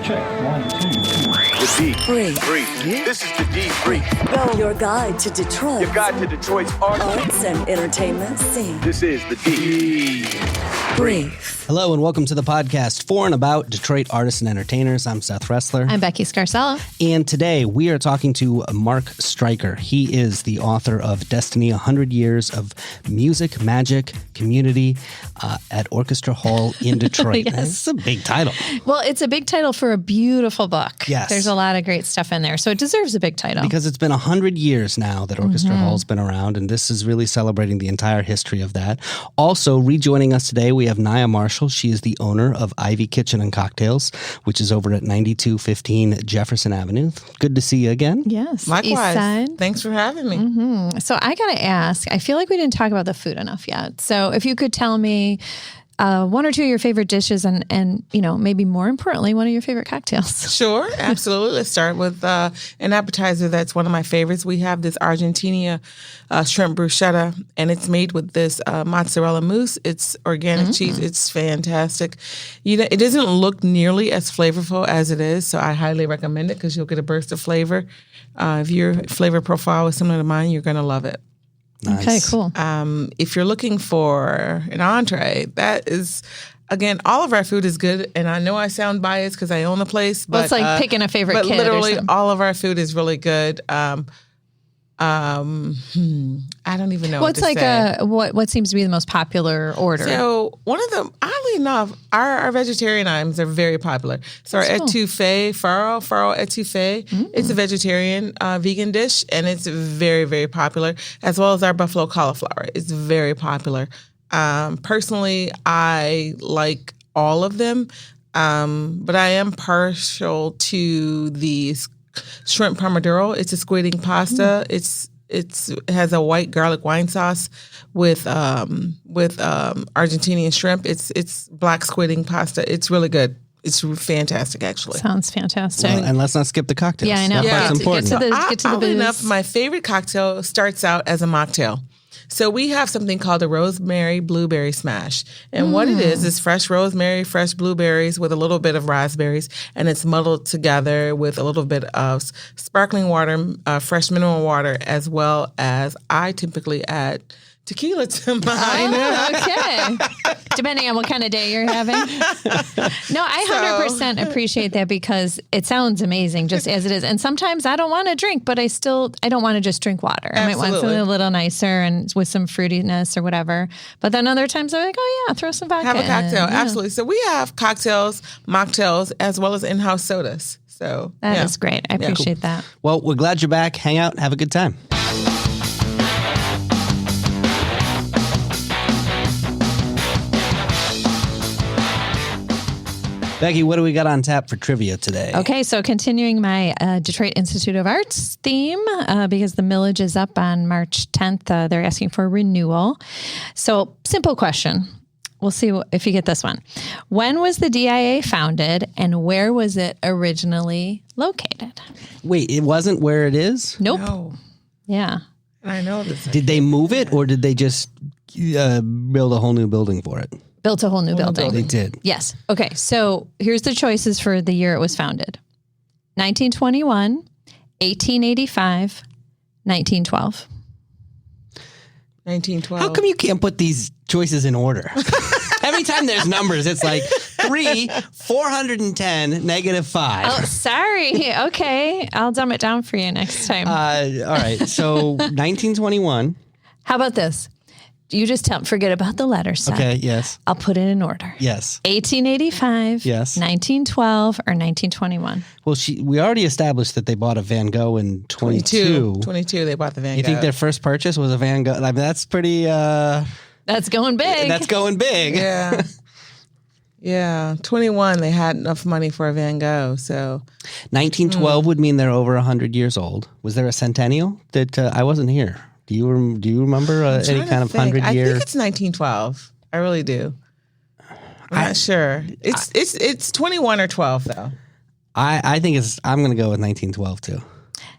Check. 1, 2, 3. The D. Brief. This is the D Brief. Go. Your guide to Detroit. Your guide to Detroit's arts and entertainment scene. This is the D Brief. Hello and welcome to the podcast for and about Detroit artists and entertainers. I'm Seth Ressler. I'm Becky Scarcella. And today we are talking to Mark Stryker. He is the author of Destiny, 100 Years of Music, Magic, Community at Orchestra Hall in Detroit. Yes. That's a big title. Well, it's a big title for a beautiful book. Yes. There's a lot of great stuff in there, so it deserves a big title. Because it's been 100 years now that Orchestra Hall's been around, and this is really celebrating the entire history of that. Also, rejoining us today, we have Naya Marshall. She is the owner of Ivy Kitchen and Cocktails, which is over at 9215 Jefferson Avenue. Good to see you again. Yes. Likewise. East Side. Thanks for having me. So I got to ask, I feel like we didn't talk about the food enough yet. So if you could tell me one or two of your favorite dishes and you know, maybe more importantly, one of your favorite cocktails. Sure, absolutely. Let's start with an appetizer that's one of my favorites. We have this Argentina shrimp bruschetta, and it's made with this mozzarella mousse. It's organic cheese. It's fantastic. You know, it doesn't look nearly as flavorful as it is, so I highly recommend it because you'll get a burst of flavor. If your flavor profile is similar to mine, you're going to love it. Nice. Okay, cool. If you're looking for an entree, that is, again, all of our food is good. And I know I sound biased because I own the place. But Well, it's like picking a favorite but kid literally, or something. all of our food is really good. I don't even know. What's what to say. what seems to be the most popular order? So one of the, oddly enough, our vegetarian items are very popular. So our That's cool. etouffee, faro etouffee, it's a vegetarian vegan dish, and it's very, very popular, as well as our buffalo cauliflower. It's very popular. Personally, I like all of them, but I am partial to the shrimp pomodoro. It's a squid ink pasta. It has a white garlic wine sauce with Argentinian shrimp. It's black squid ink pasta. It's really good. It's fantastic, actually. Sounds fantastic. Well, and let's not skip the cocktails. Yeah, I know. That part's Get important. to the Oddly booze. enough, my favorite cocktail starts out as a mocktail. So we have something called a rosemary blueberry smash. And what it is fresh rosemary, fresh blueberries with a little bit of raspberries, and it's muddled together with a little bit of sparkling water, fresh mineral water, as well as I typically add tequila to mine. Oh, okay. Depending on what kind of day you're having. No, I 100% appreciate that because it sounds amazing just as it is. And sometimes I don't want to drink, but I don't want to just drink water. I might want something a little nicer and with some fruitiness or whatever. But then other times I'm like, oh yeah, throw some vodka Have a cocktail, in. Yeah. absolutely. So we have cocktails, mocktails, as well as in-house sodas. So That is great. I appreciate that. Well, we're glad you're back. Hang out. Have a good time. Becky, what do we got on tap for trivia today? Okay, so continuing my Detroit Institute of Arts theme, because the millage is up on March 10th, they're asking for renewal. So, simple question. We'll see if you get this one. When was the DIA founded and where was it originally located? Wait, it wasn't where it is? Nope. No, Yeah. I know this. Did they move it or did they just build a whole new building for it? Built a whole new building. They did. Yes. Okay, so here's the choices for the year it was founded. 1921, 1885, 1912. 1912. How come you can't put these choices in order? Every time there's numbers, it's like 3, 410, -5. Oh, sorry. Okay, I'll dumb it down for you next time. All right. So 1921. How about this? You just forget about the letters. Seth. Okay. Yes. I'll put it in order. Yes. 1885, Yes. 1912, or 1921. Well, we already established that they bought a Van Gogh in 22. 22, they bought the Van Gogh. You think their first purchase was a Van Gogh? I mean, that's pretty. That's going big. That's going big. Yeah. Yeah. 21, they had enough money for a Van Gogh. So 1912 would mean they're over 100 years old. Was there a centennial that I wasn't here? Do you remember any kind of 100-year? I think it's 1912. I really do. I'm not sure. It's 21 or 12 though. I think I'm going to go with 1912 too.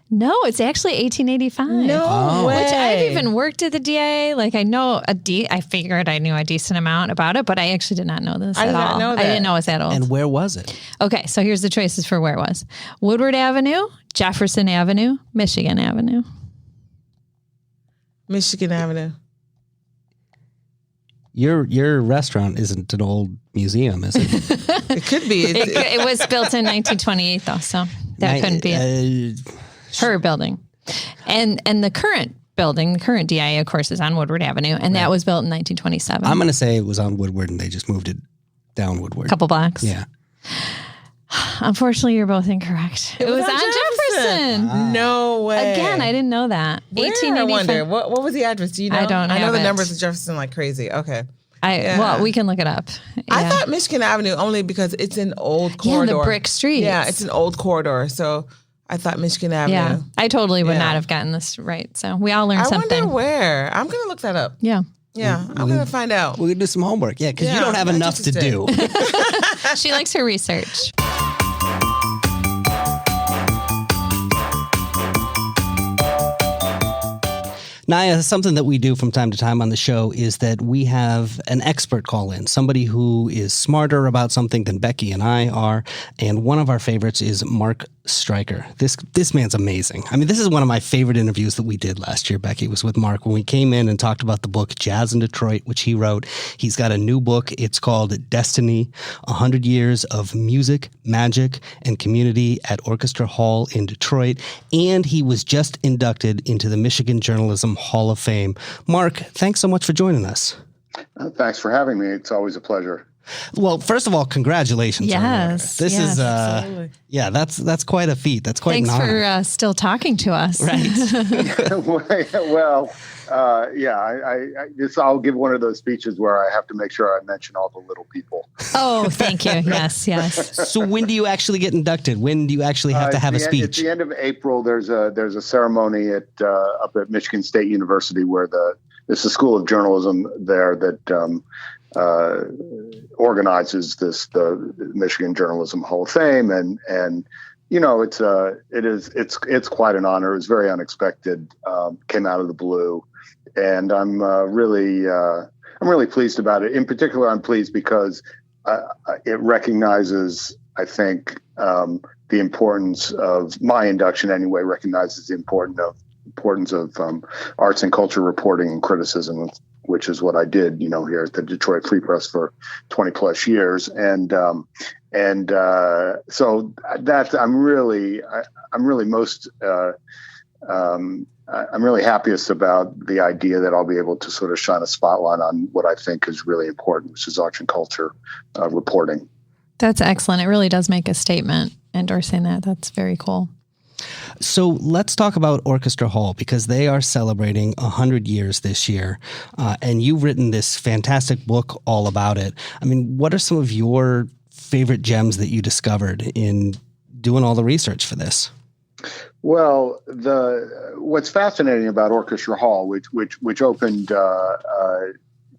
No, it's actually 1885. No way. Which I've even worked at the DIA. Like I know I figured I knew a decent amount about it, but I actually did not know this I at did all. not know that. I didn't know it was that old. And where was it? Okay, so here's the choices for where it was. Woodward Avenue, Jefferson Avenue, Michigan Avenue. Michigan Avenue. Your restaurant isn't an old museum, is it? It could be. It was built in 1928, though, so that couldn't be it. Her building. And the current building, the current DIA, of course, is on Woodward Avenue, and that was built in 1927. I'm going to say it was on Woodward and they just moved it down Woodward. Couple blocks. Yeah. Unfortunately, you're both incorrect. It was on Jefferson. No way. Again, I didn't know that. Where? 1885. I wonder. What was the address? Do you know? I don't I know have the it. numbers of Jefferson like crazy. Okay. Well, we can look it up. I Yeah. thought Michigan Avenue only because it's an old Yeah, corridor. the brick streets. Yeah, it's an old corridor. So I thought Michigan Avenue. Yeah, I totally would Yeah. not have gotten this right. So we all learned I something. wonder where. I'm going to look that up. Yeah. Yeah, I'm going to find out. We're going to do some homework. Yeah, because you Yeah, don't have I'm enough to do. She likes her research. Naya, something that we do from time to time on the show is that we have an expert call in, somebody who is smarter about something than Becky and I are. And one of our favorites is Mark Stryker. This man's amazing. I mean, this is one of my favorite interviews that we did last year, Becky, was with Mark when we came in and talked about the book Jazz in Detroit, which he wrote. He's got a new book. It's called Destiny, 100 Years of Music, Magic, and Community at Orchestra Hall in Detroit. And he was just inducted into the Michigan Journalism Hall of Fame. Mark, thanks so much for joining us. Thanks for having me. It's always a pleasure. Well, first of all, congratulations. Yes, This yes, is, absolutely. yeah, that's quite a feat. That's quite Thanks an honor. for still talking to us. Right. Well, I'll give one of those speeches where I have to make sure I mention all the little people. Oh, thank you. Yes, yes. So when do you actually get inducted? When do you actually have to have a At speech? the end of April, there's a ceremony up at Michigan State University where it's the School of Journalism there that organizes the Michigan Journalism Hall of Fame, and you know it's quite an honor. It was very unexpected, came out of the blue, and I'm really pleased about it. In particular, I'm pleased because it recognizes, I think, the importance of my induction anyway. Recognizes the importance of arts and culture reporting and criticism, which is what I did, here at the Detroit Free Press for 20 plus years. And so that I'm really happiest about the idea that I'll be able to sort of shine a spotlight on what I think is really important, which is arts and culture reporting. That's excellent. It really does make a statement endorsing that. That's very cool. So let's talk about Orchestra Hall, because they are celebrating 100 years this year. And you've written this fantastic book all about it. I mean, what are some of your favorite gems that you discovered in doing all the research for this? Well, what's fascinating about Orchestra Hall, which opened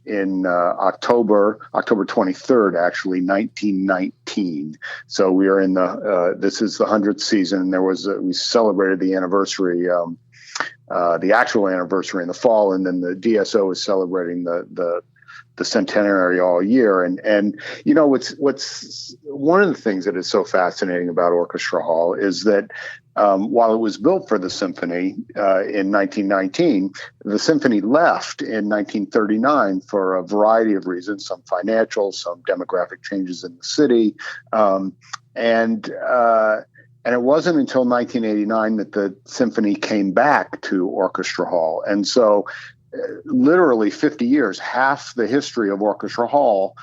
in October 23rd, actually, 1919. So we are in this is the 100th season. We celebrated the anniversary, the actual anniversary in the fall, and then the DSO is celebrating the centenary all year. And what's one of the things that is so fascinating about Orchestra Hall is that while it was built for the symphony in 1919, the symphony left in 1939 for a variety of reasons, some financial, some demographic changes in the city. And it wasn't until 1989 that the symphony came back to Orchestra Hall. And so literally 50 years, half the history of Orchestra Hall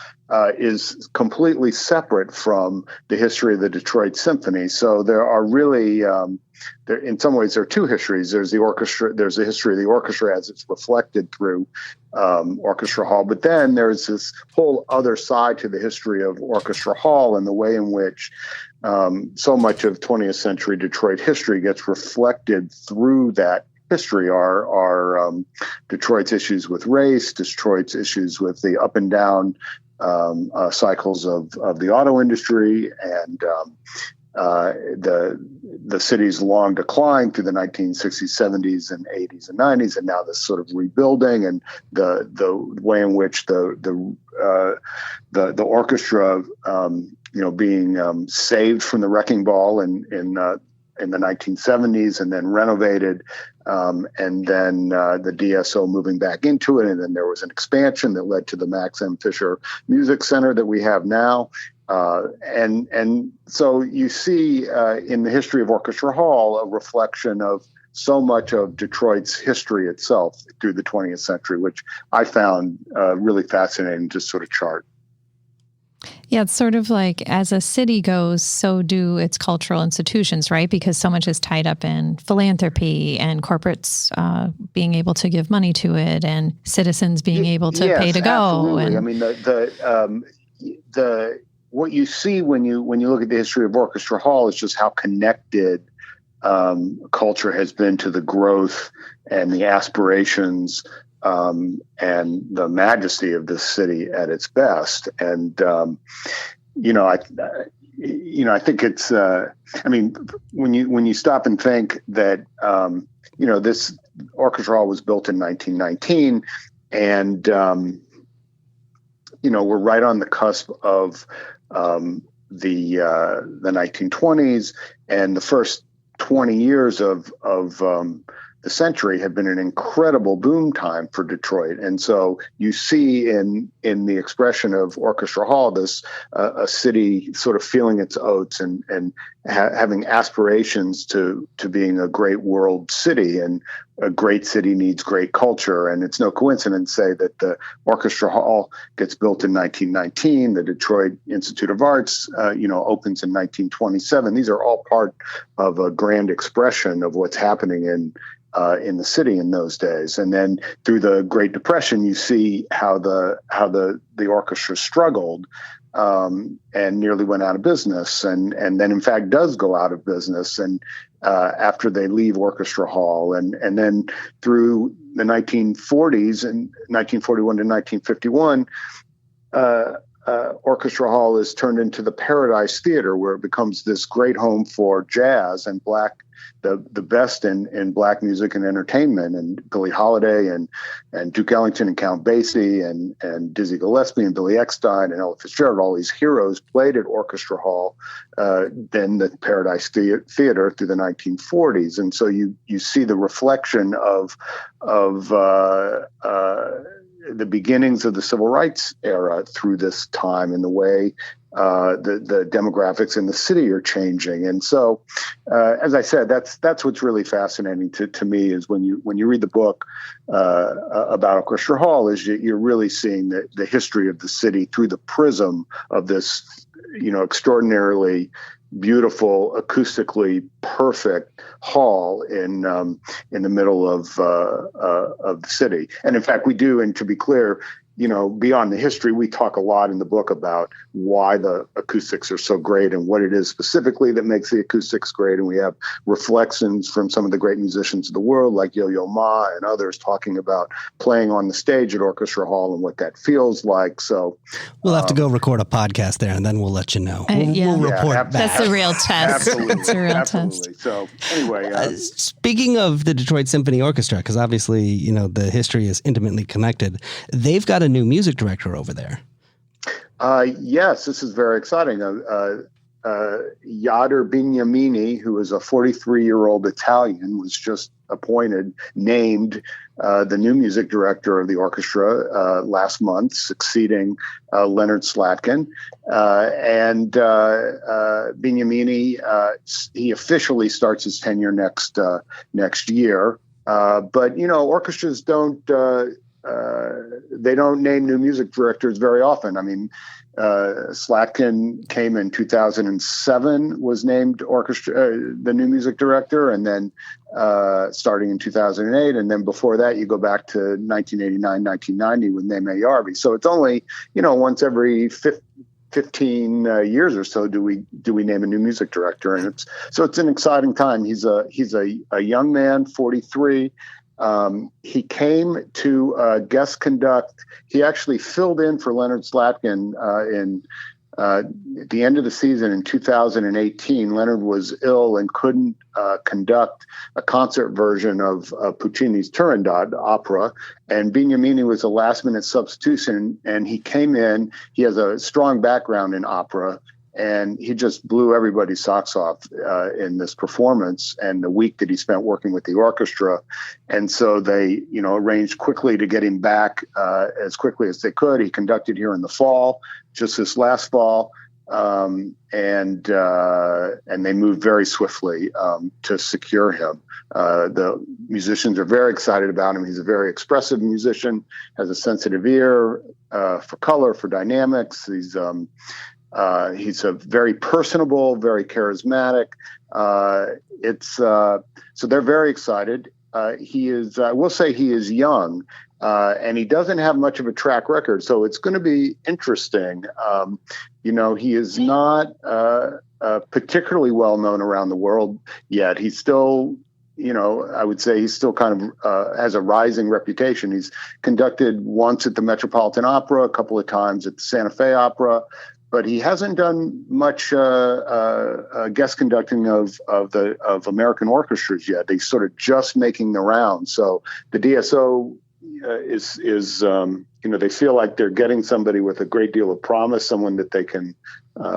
is completely separate from the history of the Detroit Symphony. So there are really, in some ways, there are two histories. There's the history of the orchestra as it's reflected through Orchestra Hall, but then there's this whole other side to the history of Orchestra Hall and the way in which so much of 20th century Detroit history gets reflected through that history. Are Detroit's issues with race, Detroit's issues with the up and down cycles of the auto industry, the city's long decline through the 1960s, 70s, and 80s and 90s, and now this sort of rebuilding and the way in which the orchestra, being saved from the wrecking ball in the 1970s and then renovated, and then the DSO moving back into it, and then there was an expansion that led to the Max M. Fisher Music Center that we have now. And so you see in the history of Orchestra Hall a reflection of so much of Detroit's history itself through the 20th century, which I found really fascinating to sort of chart. Yeah, it's sort of like as a city goes, so do its cultural institutions, right? Because so much is tied up in philanthropy and corporates being able to give money to it and citizens being able to pay to go. Absolutely. And I mean, the what you see when you look at the history of Orchestra Hall is just how connected culture has been to the growth and the aspirations and the majesty of this city at its best. And I think it's. When you stop and think that this Orchestra Hall was built in 1919, and we're right on the cusp of the 1920s, and the first 20 years of the century have been an incredible boom time for Detroit. And so you see in the expression of Orchestra Hall, this a city sort of feeling its oats and having aspirations to being a great world city. And a great city needs great culture. And it's no coincidence, say, that the Orchestra Hall gets built in 1919, the Detroit Institute of Arts, opens in 1927. These are all part of a grand expression of what's happening in the city in those days. And then through the Great Depression, you see how the orchestra struggled and nearly went out of business, and then in fact does go out of business. And after they leave Orchestra Hall, and then through the 1940s and 1941 to 1951, Orchestra Hall is turned into the Paradise Theater, where it becomes this great home for jazz and the best in black music and entertainment, and Billie Holiday and Duke Ellington and Count Basie and Dizzy Gillespie and Billy Eckstine and Ella Fitzgerald, all these heroes played at Orchestra Hall, then the Paradise Theater through the 1940s. And so you see the reflection of the beginnings of the civil rights era through this time, and the way the demographics in the city are changing. And so, as I said, that's what's really fascinating to me, is when you read the book about Orchestra Hall, is you're really seeing the history of the city through the prism of this, extraordinarily beautiful, acoustically perfect hall in the middle of the city. And in fact, we do. And to be clear, beyond the history, we talk a lot in the book about why the acoustics are so great and what it is specifically that makes the acoustics great. And we have reflections from some of the great musicians of the world, like Yo-Yo Ma and others, talking about playing on the stage at Orchestra Hall and what that feels like. So we'll have to go record a podcast there, and then we'll let you know. We'll report back. That's a real test. Absolutely. That's a real Absolutely. test. So anyway, speaking of the Detroit Symphony Orchestra, because obviously, the history is intimately connected, they've got a new music director over there. Yes, this is very exciting. Yader Bignamini, who is a 43-year-old Italian, was just named the new music director of the orchestra last month, succeeding Leonard Slatkin. And Bignamini, he officially starts his tenure next year. But orchestras don't. They don't name new music directors very often. I mean, Slatkin came in 2007, was named the new music director, and then starting in 2008. And then before that, you go back to 1989, 1990 with Neme Yarvi. So it's only, once every 15 years or so do we name a new music director. And it's an exciting time. He's a young man, 43. He came to guest conduct. He actually filled in for Leonard Slatkin in at the end of the season in 2018, Leonard was ill and couldn't conduct a concert version of Puccini's Turandot opera. And Beniamini was a last-minute substitution, and he came in. He has a strong background in opera, and he just blew everybody's socks off in this performance and the week that he spent working with the orchestra. And so they, arranged quickly to get him back as quickly as they could. He conducted here in the fall, just this last fall. And they moved very swiftly to secure him. The musicians are very excited about him. He's a very expressive musician, has a sensitive ear for color, for dynamics. He's a very personable, very charismatic. So they're very excited. He is, I will say, he is young. And he doesn't have much of a track record, so it's going to be interesting. He is not particularly well known around the world yet. He's still, I would say he's still kind of has a rising reputation. He's conducted once at the Metropolitan Opera, a couple of times at the Santa Fe Opera, but he hasn't done much guest conducting of American orchestras yet. He's sort of just making the rounds. So the DSO they feel like they're getting somebody with a great deal of promise, someone that they can,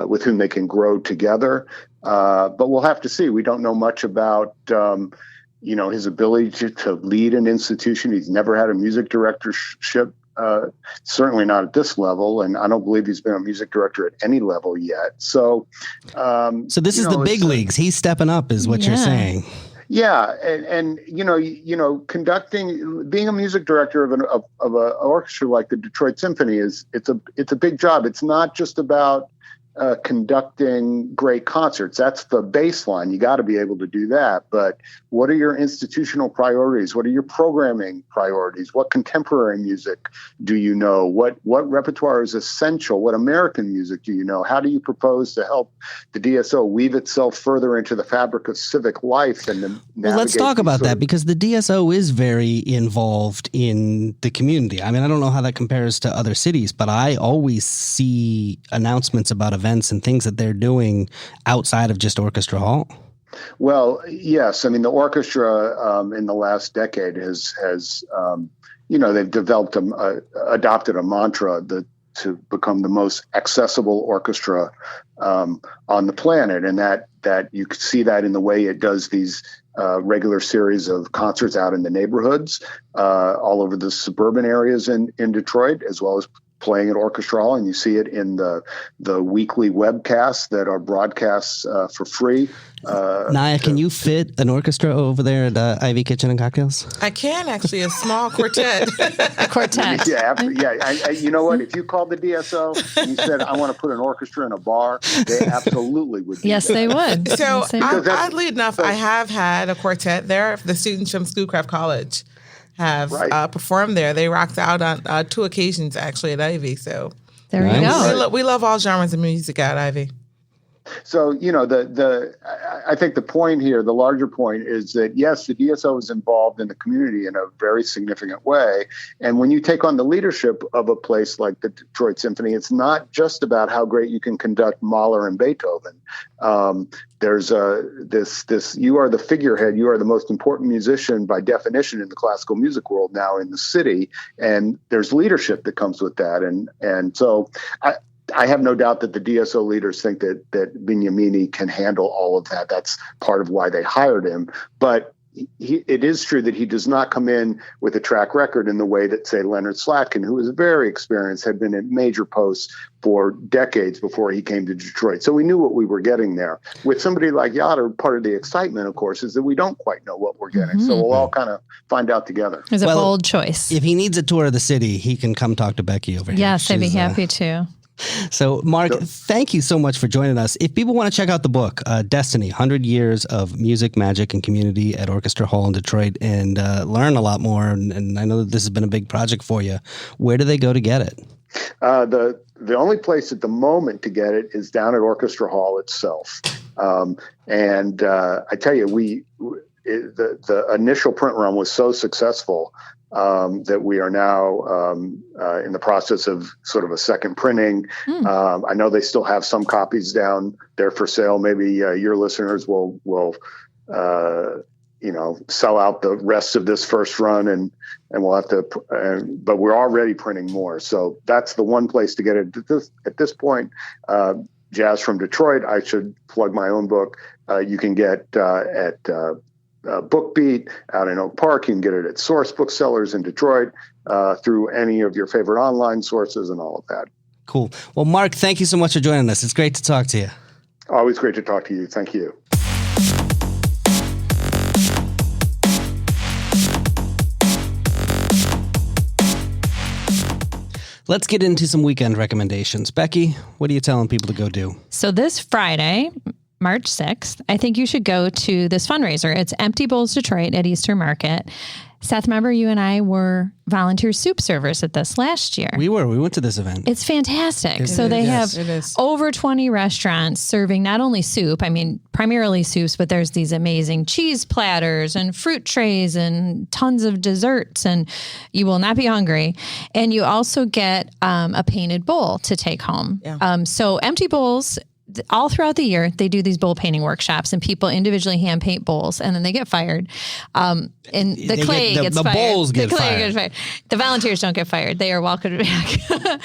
with whom they can grow together. But we'll have to see. We don't know much about, his ability to lead an institution. He's never had a music directorship, certainly not at this level. And I don't believe he's been a music director at any level yet. So, so this is the big leagues. He's stepping up is what you're saying. Yeah, and conducting, being a music director of an orchestra like the Detroit Symphony it's a big job. It's not just about conducting great concerts. That's the baseline. You got to be able to do that. But what are your institutional priorities? What are your programming priorities? What contemporary music do you know? What repertoire is essential? What American music do you know? How do you propose to help the DSO weave itself further into the fabric of civic life? And well, let's talk about that, because the DSO is very involved in the community. I mean, I don't know how that compares to other cities, but I always see announcements about events and things that they're doing outside of just Orchestra Hall. Well, yes. I mean, the orchestra in the last decade has they've developed adopted a mantra to become the most accessible orchestra on the planet, and that you could see that in the way it does these regular series of concerts out in the neighborhoods, all over the suburban areas in Detroit, as well as playing at Orchestra Hall, and you see it in the weekly webcasts that are broadcasts for free. Naya, can you fit an orchestra over there at Ivy Kitchen and Cocktails? I can, actually, a small quartet. A quartet. Yeah. You know what? If you called the DSO and you said, I want to put an orchestra in a bar, they absolutely would do Yes, that. they would. So, oddly enough, I have had a quartet there. The students from Schoolcraft College have performed there. They rocked out on 2 occasions, actually, at Ivy. So there you go. We love all genres of music at Ivy. So, I think the point here, the larger point is that, yes, the DSO is involved in the community in a very significant way. And when you take on the leadership of a place like the Detroit Symphony, it's not just about how great you can conduct Mahler and Beethoven. There's this, you are the figurehead, you are the most important musician by definition in the classical music world now in the city. And there's leadership that comes with that. And so I have no doubt that the DSO leaders think that Beniamini can handle all of that. That's part of why they hired him. But it is true that he does not come in with a track record in the way that, say, Leonard Slatkin, who is very experienced, had been at major posts for decades before he came to Detroit. So we knew what we were getting there. With somebody like Yoder, part of the excitement, of course, is that we don't quite know what we're getting. So we'll all kind of find out together. It's a bold choice. If he needs a tour of the city, he can come talk to Becky over here. Yes, I'd be happy to. So, Mark, thank you so much for joining us. If people want to check out the book, Destiny, 100 Years of Music, Magic, and Community at Orchestra Hall in Detroit, and learn a lot more, and I know that this has been a big project for you, where do they go to get it? The only place at the moment to get it is down at Orchestra Hall itself. I tell you, the initial print run was so successful that we are now in the process of sort of a second printing. I know they still have some copies down there for sale. Maybe your listeners will sell out the rest of this first run, and we'll have to. But we're already printing more, so that's the one place to get it at this point. Jazz from Detroit. I should plug my own book. You can get at BookBeat out in Oak Park. You can get it at Source Booksellers in Detroit, through any of your favorite online sources and all of that. Cool. Well, Mark, thank you so much for joining us. It's great to talk to you. Always great to talk to you. Thank you. Let's get into some weekend recommendations. Becky, what are you telling people to go do? So this Friday, March 6th, I think you should go to this fundraiser. It's Empty Bowls Detroit at Easter Market. Seth, remember you and I were volunteer soup servers at this last year. We were. We went to this event. It's fantastic. So they have over 20 restaurants serving not only soup, I mean, primarily soups, but there's these amazing cheese platters and fruit trays and tons of desserts, and you will not be hungry. And you also get a painted bowl to take home. Yeah. So Empty Bowls, all throughout the year, they do these bowl painting workshops, and people individually hand paint bowls, and then they get fired. And the clay gets fired. The bowls get the clay fired. Gets fired. The volunteers don't get fired. They are welcomed back.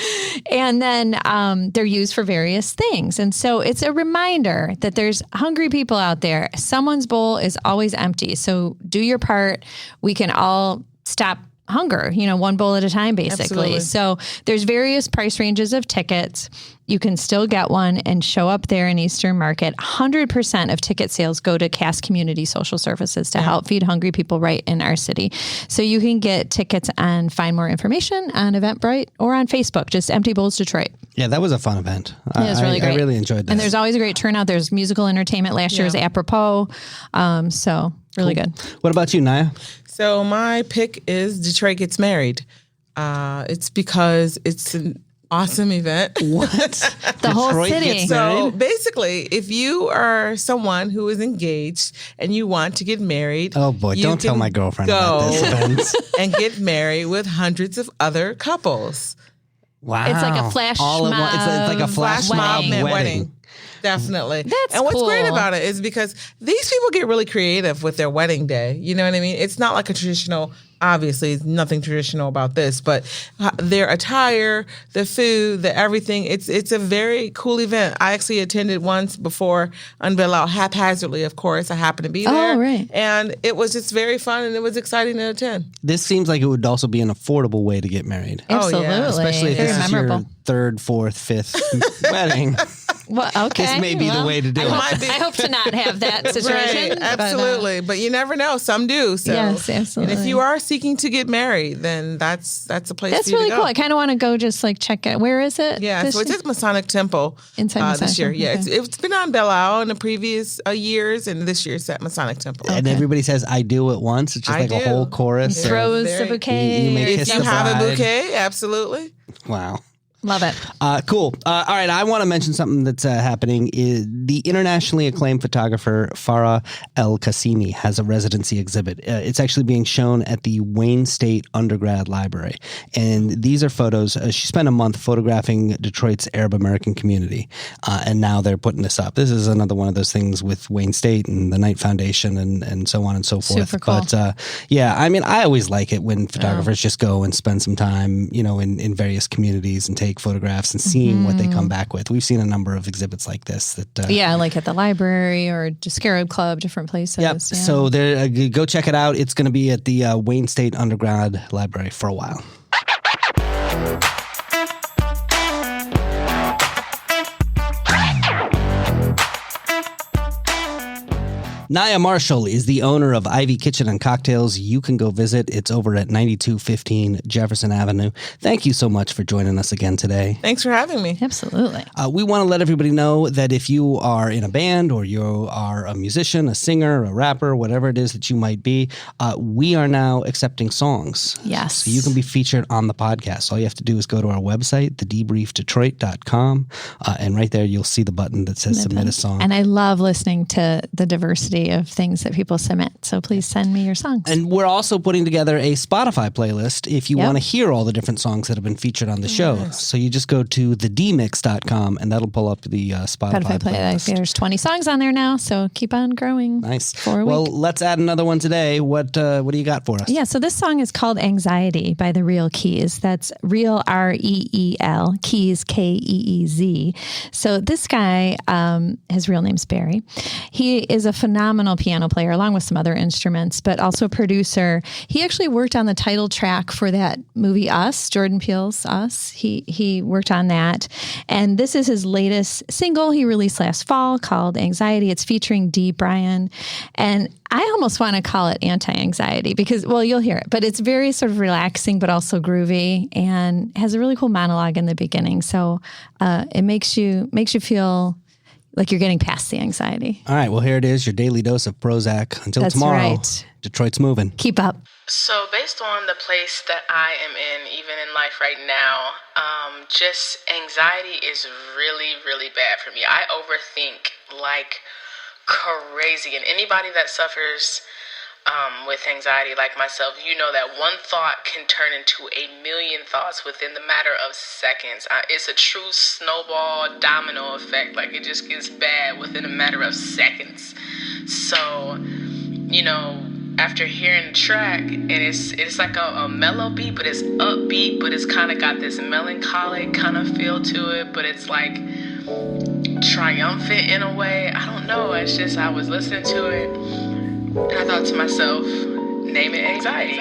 And then they're used for various things. And so it's a reminder that there's hungry people out there. Someone's bowl is always empty. So do your part. We can all stop hunger, one bowl at a time, basically. Absolutely. So there's various price ranges of tickets. You can still get one and show up there in Eastern Market. 100% of ticket sales go to Cass Community Social Services to help feed hungry people right in our city. So you can get tickets and find more information on Eventbrite or on Facebook, just Empty Bowls Detroit. Yeah, that was a fun event. It was really great. I really enjoyed that. And there's always a great turnout. There's musical entertainment. Last year's apropos. So really good. What about you, Naya? So my pick is Detroit Gets Married. It's because it's an awesome event. What? The whole Detroit city. gets So married? basically, if you are someone who is engaged and you want to get married, Oh boy, you don't tell can my girlfriend about this event. and get married with hundreds of other couples. Wow. It's like a flash All at once. It's like a flash mob wedding. Definitely. That's and what's great cool. about it is because these people get really creative with their wedding day. You know what I mean? It's not like a traditional, obviously, there's nothing traditional about this, but their attire, the food, the everything, it's a very cool event. I actually attended once before Unveil Out, haphazardly, of course. I happened to be there. Oh, right. And it was just very fun, and it was exciting to attend. This seems like it would also be an affordable way to get married. Absolutely. Especially if Very this is memorable. your third, fourth, fifth wedding. Well, okay. This may be the way to do it. I hope to not have that situation. Right, but, absolutely. But you never know. Some do. So. Yes, absolutely. And if you are seeking to get married, then that's a place that's for you really to go. cool. I kind of want to go just like check it. Where is it? Yeah, this so it's year? at Masonic Temple Inside Masonic this year. Temple, Yeah, okay. it's been on Belle in the previous years, and this year it's at Masonic Temple. And everybody says, I do at once. It's just I like a do. whole chorus. Yeah. of- Throws Very- the bouquet. You may or kiss If you the something. have a bride. bouquet, absolutely. Wow. Love it. Cool. All right. I want to mention something that's happening. The internationally acclaimed photographer Farah El Qasimi has a residency exhibit. It's actually being shown at the Wayne State Undergrad Library. And these are photos. She spent a month photographing Detroit's Arab American community. And now they're putting this up. This is another one of those things with Wayne State and the Knight Foundation and so on and so forth. Super cool. But yeah, I mean, I always like it when photographers just go and spend some time, in various communities and take photographs and seeing what they come back with. We've seen a number of exhibits like this. That Yeah, like at the library or just Scarab Club, different places. Yep. Yeah. So there, go check it out. It's going to be at the Wayne State Undergrad Library for a while. Naya Marshall is the owner of Ivy Kitchen and Cocktails. You can go visit. It's over at 9215 Jefferson Avenue. Thank you so much for joining us again today. Thanks for having me. Absolutely. We want to let everybody know that if you are in a band or you are a musician, a singer, a rapper, whatever it is that you might be, we are now accepting songs. Yes. So you can be featured on the podcast. All you have to do is go to our website, thedebriefdetroit.com, and right there you'll see the button that says submit a song. And I love listening to the diversity variety of things that people submit. So please send me your songs. And we're also putting together a Spotify playlist if you Yep. want to hear all the different songs that have been featured on the show. So you just go to thedmix.com and that'll pull up the Spotify playlist. There's 20 songs on there now, so keep on growing. Nice. For a Well, week. let's add another one today. What do you got for us? Yeah, so this song is called Anxiety by the Real Keys. That's Real Reel, Keys Keez. So this guy, his real name's Barry. He is a phenomenal piano player along with some other instruments, but also a producer. He actually worked on the title track for that movie Us, Jordan Peele's Us. He worked on that. And this is his latest single he released last fall called Anxiety. It's featuring Dee Bryan. And I almost want to call it anti-anxiety because, well, you'll hear it, but it's very sort of relaxing, but also groovy and has a really cool monologue in the beginning. So it makes you feel like you're getting past the anxiety. All right. Well, here it is, your daily dose of Prozac. Until That's tomorrow, right. Detroit's moving. Keep up. So based on the place that I am in, even in life right now, just anxiety is really, really bad for me. I overthink like crazy. And anybody that suffers with anxiety like myself, you know that one thought can turn into a million thoughts within the matter of seconds. It's a true snowball domino effect. Like it just gets bad within a matter of seconds. So, you know, after hearing the track, and it's like a mellow beat, but it's upbeat, but it's kind of got this melancholic kind of feel to it, but it's like triumphant in a way. I don't know. It's just, I was listening to it, and I thought to myself, name it anxiety.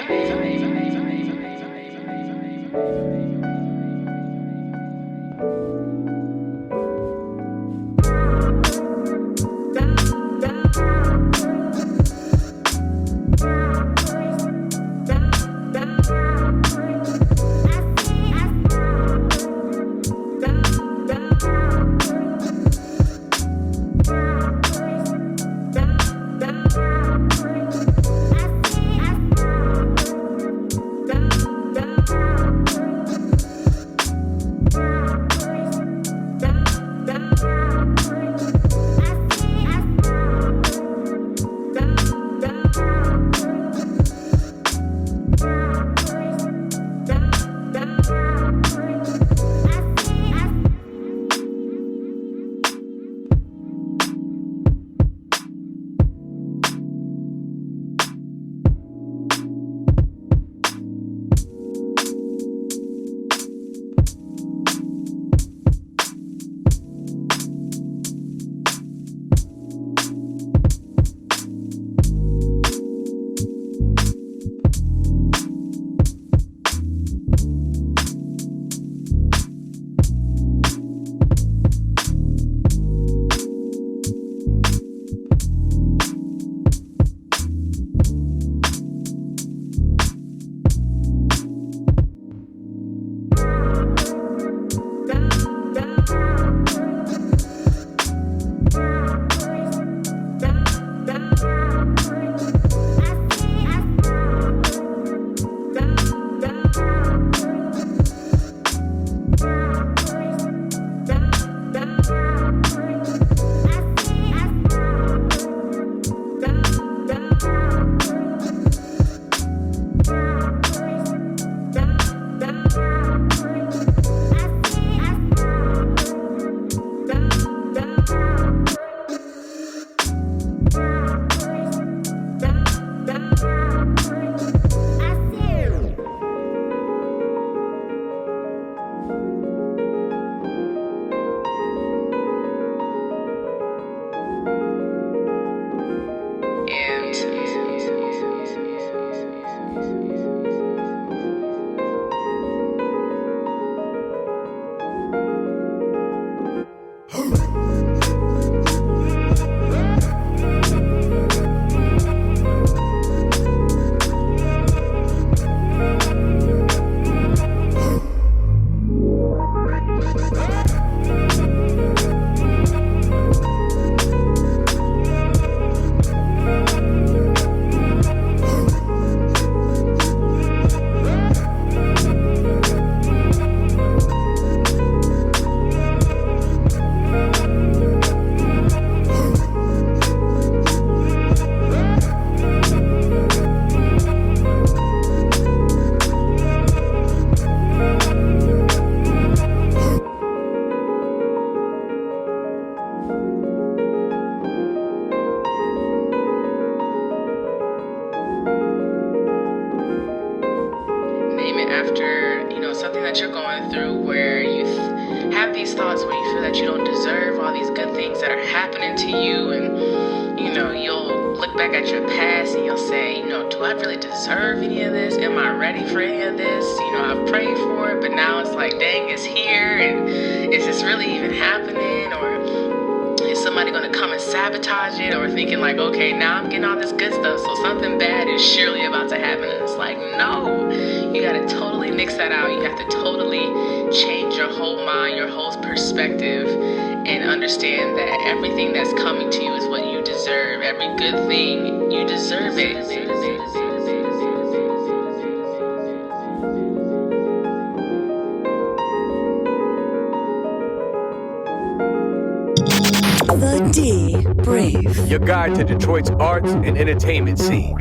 after, something that you're going through where you have these thoughts where you feel that you don't deserve all these good things that are happening to you, and, you'll look back at your past and you'll say, do I really deserve any of this? Am I ready for any of this? I've prayed for it, but now it's like, dang, it's here, and is this really even happening? Or is somebody going to come and sabotage it? Or thinking like, okay, now I'm getting all this good stuff, so something bad is surely about to happen. And it's like, no, you got to totally nix that out. You have to totally change your whole mind, your whole perspective, and understand that everything that's coming to you is what you deserve. Every good thing, you deserve it. The D Brief. Your guide to Detroit's arts and entertainment scene.